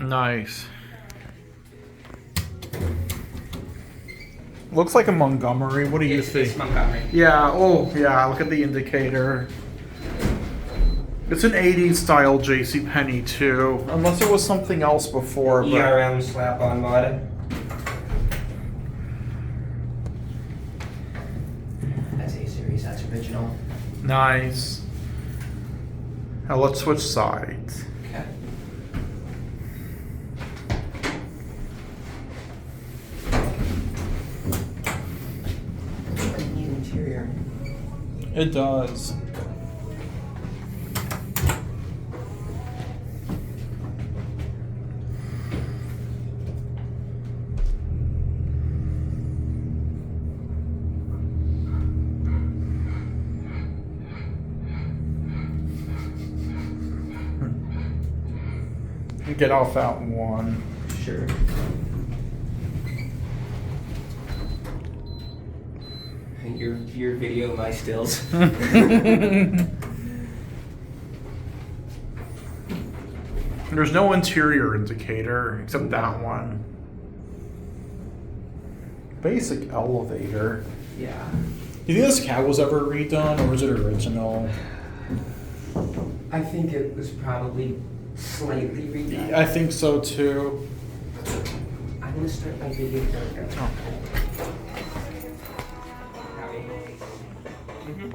Nice. Looks like a Montgomery. What do you think? It's Montgomery. Yeah, oh yeah, look at the indicator. It's an 80s style JCPenney too. Unless it was something else before. But ERM slap-on mod. That's A-series, that's original. nice. Now let's switch sides. Okay. Neat interior. It does. Get off that one. Sure. Your video, my stills. There's no interior indicator except that one. Basic elevator. Yeah. Do you think this cab was ever redone or is it original? I think it was probably slightly redone. I think so too. I'm gonna start my video now. Oh. Mm-hmm.